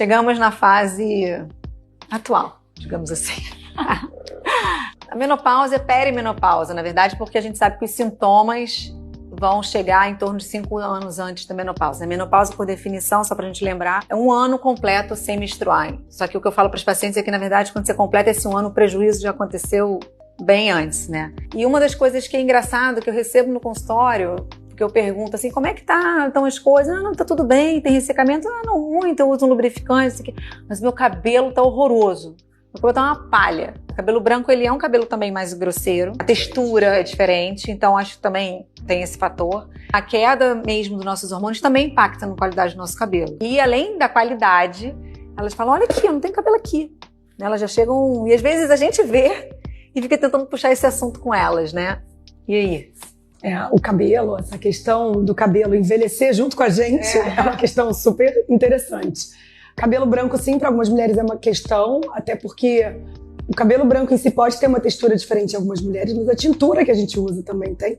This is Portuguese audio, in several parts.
chegamos na fase atual, digamos assim. A menopausa é perimenopausa, na verdade, porque a gente sabe que os sintomas vão chegar em torno de 5 anos antes da menopausa. A menopausa, por definição, só pra gente lembrar, é um ano completo sem menstruar. Só que o que eu falo para os pacientes é que, na verdade, quando você completa esse um ano, o prejuízo já aconteceu bem antes, né? E uma das coisas que é engraçado, que eu recebo no consultório, que eu pergunto assim, como é que estão as coisas? Ah, não, tá tudo bem, tem ressecamento? Ah, não muito, eu uso um lubrificante, mas meu cabelo tá horroroso. Meu cabelo tá uma palha. O cabelo branco, ele é um cabelo também mais grosseiro. A textura é diferente, então acho que também tem esse fator. A queda mesmo dos nossos hormônios também impacta na qualidade do nosso cabelo. E além da qualidade, elas falam, olha aqui, eu não tenho cabelo aqui. Elas já chegam, e às vezes a gente vê e fica tentando puxar esse assunto com elas, né? E aí? O cabelo, essa questão do cabelo envelhecer junto com a gente é uma questão super interessante. Cabelo branco, sim, para algumas mulheres é uma questão, até porque o cabelo branco em si pode ter uma textura diferente em algumas mulheres, mas a tintura que a gente usa também tem.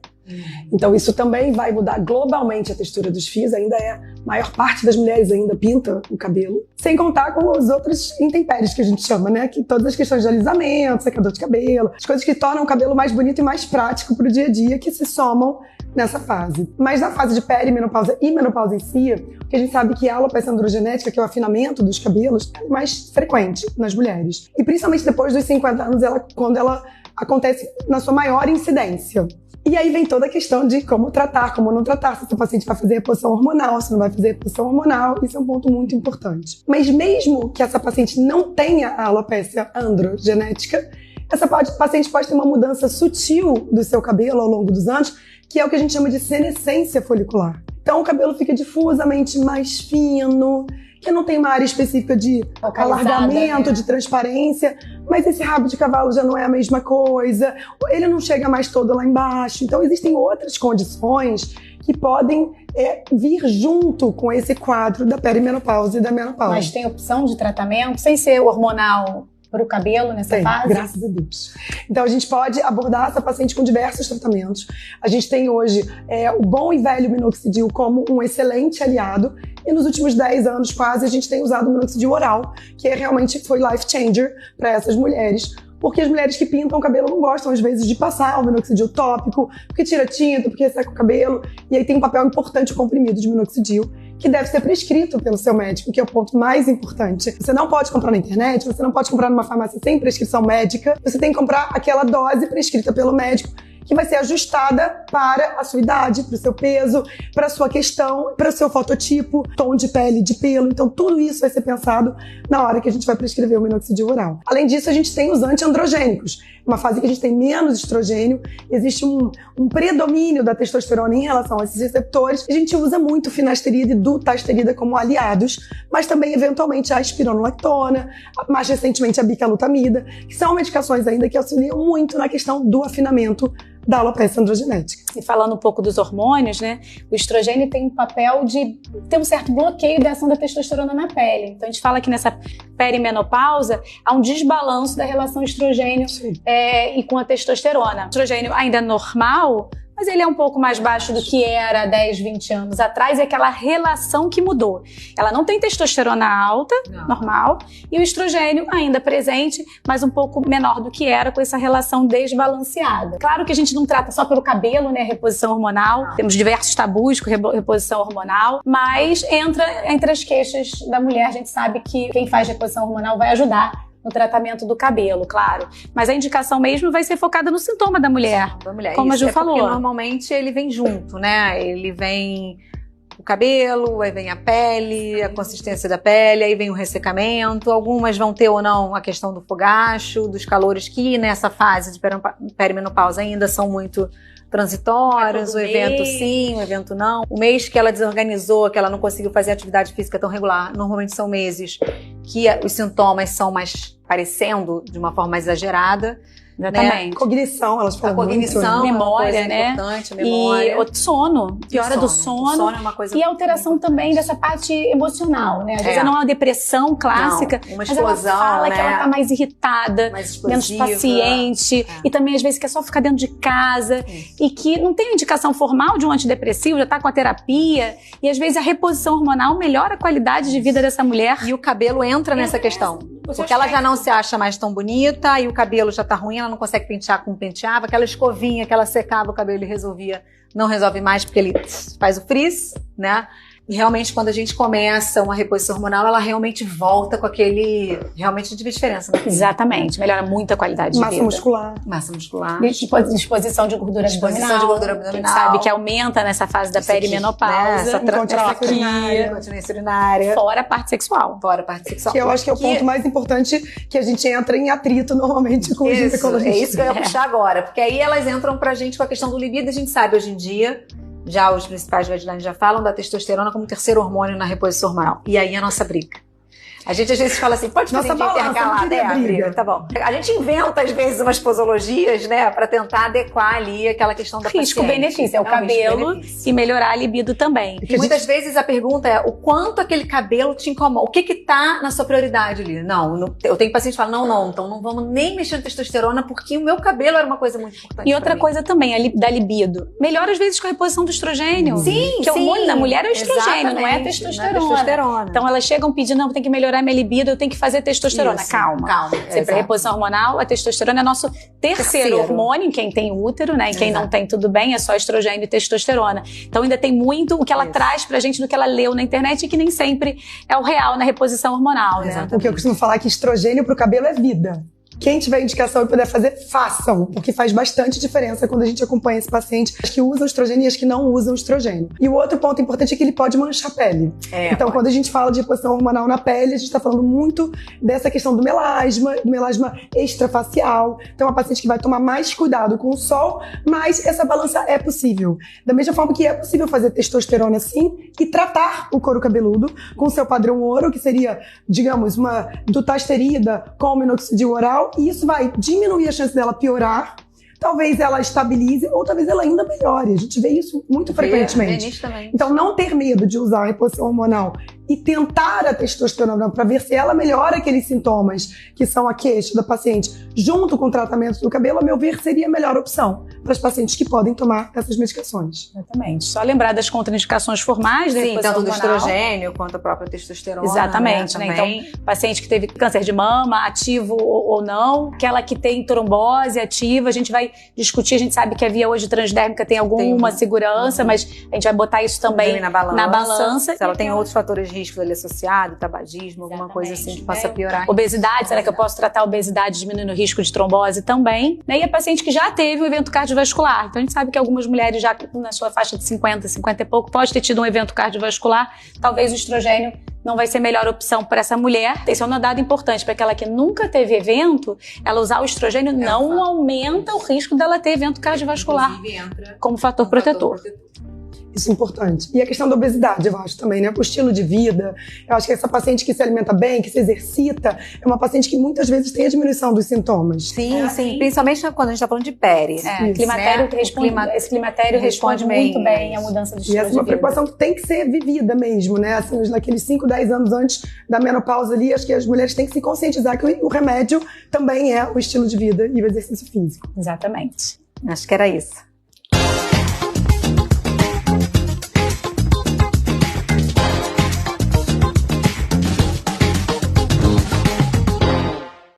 Então isso também vai mudar globalmente a textura dos fios, ainda a maior parte das mulheres ainda pinta o cabelo, sem contar com os outros intempéries que a gente chama, né? Que todas as questões de alisamento, secador de cabelo, as coisas que tornam o cabelo mais bonito e mais prático pro dia a dia, que se somam nessa fase. Mas na fase de perimenopausa e menopausa em si, que a gente sabe que a alopecia androgenética, que é o afinamento dos cabelos, é mais frequente nas mulheres. E principalmente depois dos 50 anos, quando ela acontece na sua maior incidência. E aí vem toda a questão de como tratar, como não tratar, se o paciente vai fazer reposição hormonal, se não vai fazer reposição hormonal, isso é um ponto muito importante. Mas mesmo que essa paciente não tenha a alopecia androgenética, essa paciente pode ter uma mudança sutil do seu cabelo ao longo dos anos, que é o que a gente chama de senescência folicular. Então o cabelo fica difusamente mais fino, que não tem uma área específica de alargamento, de transparência, mas esse rabo de cavalo já não é a mesma coisa, ele não chega mais todo lá embaixo. Então existem outras condições que podem vir junto com esse quadro da perimenopausa e da menopausa. Mas tem opção de tratamento sem ser hormonal para o cabelo nessa fase? Graças a Deus. Então a gente pode abordar essa paciente com diversos tratamentos. A gente tem hoje o bom e velho minoxidil como um excelente aliado, e nos últimos 10 anos quase a gente tem usado o minoxidil oral, que realmente foi life changer para essas mulheres, porque as mulheres que pintam o cabelo não gostam às vezes de passar o minoxidil tópico, porque tira tinta, porque seca o cabelo, e aí tem um papel importante o comprimido de minoxidil, que deve ser prescrito pelo seu médico, que é o ponto mais importante. Você não pode comprar na internet, você não pode comprar numa farmácia sem prescrição médica, você tem que comprar aquela dose prescrita pelo médico, que vai ser ajustada para a sua idade, para o seu peso, para a sua questão, para o seu fototipo, tom de pele, de pelo. Então tudo isso vai ser pensado na hora que a gente vai prescrever o minoxidil oral. Além disso, a gente tem os antiandrogênicos, uma fase que a gente tem menos estrogênio, existe um predomínio da testosterona em relação a esses receptores. A gente usa muito finasterida e dutasterida como aliados, mas também eventualmente a espironolactona, mais recentemente a bicalutamida, que são medicações ainda que auxiliam muito na questão do afinamento da alopecia androgenética. E falando um pouco dos hormônios, né? O estrogênio tem um papel de ter um certo bloqueio da ação da testosterona na pele. Então a gente fala que nessa perimenopausa há um desbalanço da relação estrogênio e com a testosterona. O estrogênio ainda é normal, mas ele é um pouco mais baixo do que era 10, 20 anos atrás, é aquela relação que mudou. Ela não tem testosterona alta, normal, e o estrogênio ainda presente, mas um pouco menor do que era, com essa relação desbalanceada. Claro que a gente não trata só pelo cabelo, né, reposição hormonal, temos diversos tabus com reposição hormonal, mas entre as queixas da mulher, a gente sabe que quem faz reposição hormonal vai ajudar no tratamento do cabelo, claro. Mas a indicação mesmo vai ser focada no sintoma da mulher, como a Ju falou. Porque normalmente ele vem junto, né? Ele vem o cabelo, aí vem a pele, a consistência da pele, aí vem o ressecamento. Algumas vão ter ou não a questão do fogacho, dos calores que nessa fase de perimenopausa ainda são muito transitórias, o evento sim, o evento não. O mês que ela desorganizou, que ela não conseguiu fazer atividade física tão regular, normalmente são meses que os sintomas são mais parecendo de uma forma mais exagerada. Exatamente. Cognição, elas falam A cognição, muito, né? é uma Memória, coisa né? importante, memória. E o sono, piora do O sono. sono é uma coisa E a alteração também dessa parte emocional, né? Às vezes não é uma depressão clássica, Não, uma mas explosão, ela fala né? que ela tá mais irritada, mais menos explosiva. paciente, e também às vezes quer só ficar dentro de casa, e que não tem indicação formal de um antidepressivo, já tá com a terapia, e às vezes a reposição hormonal melhora a qualidade de vida dessa mulher. E o cabelo entra nessa questão. Porque ela já não se acha mais tão bonita, e o cabelo já tá ruim, ela não consegue pentear como penteava. Aquela escovinha que ela secava o cabelo e resolvia, não resolve mais porque ele faz o frizz, né? E realmente, quando a gente começa uma reposição hormonal, ela realmente volta com aquele... Realmente a diferença. Né? Exatamente, melhora muito a qualidade de Massa vida. muscular. Massa muscular. Disposição de gordura Disposição de gordura abdominal. A gente sabe que aumenta nessa fase da perimenopausa. Essa Incontinência urinária. Continência urinária. Fora a parte sexual. Fora a parte sexual. Que eu acho que é o ponto mais importante, que a gente entra em atrito normalmente com os ginecologistas. É isso que eu ia puxar agora. Porque aí elas entram pra gente com a questão do libido. A gente sabe hoje em dia, já os principais guidelines já falam da testosterona como terceiro hormônio na reposição hormonal. E aí a nossa briga. A gente às vezes fala assim, pode fazer Nossa balança, intercalar, não queria né? briga. Tá bom. A gente inventa às vezes umas posologias, né? Pra tentar adequar ali aquela questão da paciente. Risco-benefício, é o cabelo e melhorar a libido também. E muitas vezes a pergunta é o quanto aquele cabelo te incomoda. O que tá na sua prioridade ali? Não, eu tenho paciente que fala, não, então não vamos nem mexer na testosterona porque o meu cabelo era uma coisa muito importante. E outra coisa também, da libido. Melhora às vezes com a reposição do estrogênio. Sim, que o hormônio da mulher é o estrogênio, não é a exatamente, testosterona. não é a testosterona. Então elas chegam pedindo, não, tem que melhorar minha libido, eu tenho que fazer testosterona. Isso, Calma. Sempre a reposição hormonal, a testosterona é nosso terceiro hormônio, em quem tem útero, né? Em quem não tem, tudo bem, é só estrogênio e testosterona. Então ainda tem muito o que ela traz pra gente do que ela leu na internet e que nem sempre é o real na reposição hormonal, né? O que eu costumo falar é que estrogênio pro cabelo é vida. Quem tiver indicação e puder fazer, façam, porque faz bastante diferença quando a gente acompanha esse paciente, as que usam estrogênio e as que não usam estrogênio. E o outro ponto importante é que ele pode manchar a pele. Então, quando a gente fala de reposição hormonal na pele, a gente está falando muito dessa questão do melasma extrafacial. Então, é uma paciente que vai tomar mais cuidado com o sol, mas essa balança é possível. Da mesma forma que é possível fazer testosterona sim e tratar o couro cabeludo com o seu padrão ouro, que seria, digamos, uma dutasterida com minoxidil oral, e isso vai diminuir a chance dela piorar, talvez ela estabilize ou talvez ela ainda melhore. A gente vê isso muito frequentemente. Então, não ter medo de usar a reposição hormonal e tentar a testosterona para ver se ela melhora aqueles sintomas que são a queixa da paciente junto com o tratamento do cabelo, a meu ver, seria a melhor opção para as pacientes que podem tomar essas medicações. Exatamente. Só lembrar das contraindicações formais da reposição tanto do hormonal. estrogênio quanto a própria testosterona. Exatamente, né? Então, paciente que teve câncer de mama, ativo ou não, aquela que tem trombose ativa, a gente vai discutir, a gente sabe que a via hoje transdérmica tem alguma segurança, mas a gente vai botar isso também na balança. Se ela tem outros fatores de risco ali associados, tabagismo, alguma coisa assim que possa piorar. Obesidade, será que eu posso tratar a obesidade diminuindo o risco de trombose também? E a paciente que já teve um evento cardiovascular. Então a gente sabe que algumas mulheres já na sua faixa de 50 e pouco pode ter tido um evento cardiovascular, talvez o estrogênio não vai ser a melhor opção para essa mulher. Esse é um dado importante para aquela que nunca teve evento, ela usar o estrogênio não aumenta o risco dela ter evento cardiovascular como fator protetor. Isso é importante. E a questão da obesidade, eu acho também, né? O estilo de vida. Eu acho que essa paciente que se alimenta bem, que se exercita, é uma paciente que muitas vezes tem a diminuição dos sintomas. Sim. Principalmente quando a gente está falando de pele. Esse climatério responde muito bem à mudança do estilo de vida. E essa é uma preocupação que tem que ser vivida mesmo, né? Assim, naqueles 5, 10 anos antes da menopausa ali, acho que as mulheres têm que se conscientizar que o remédio também é o estilo de vida e o exercício físico. Exatamente. Acho que era isso.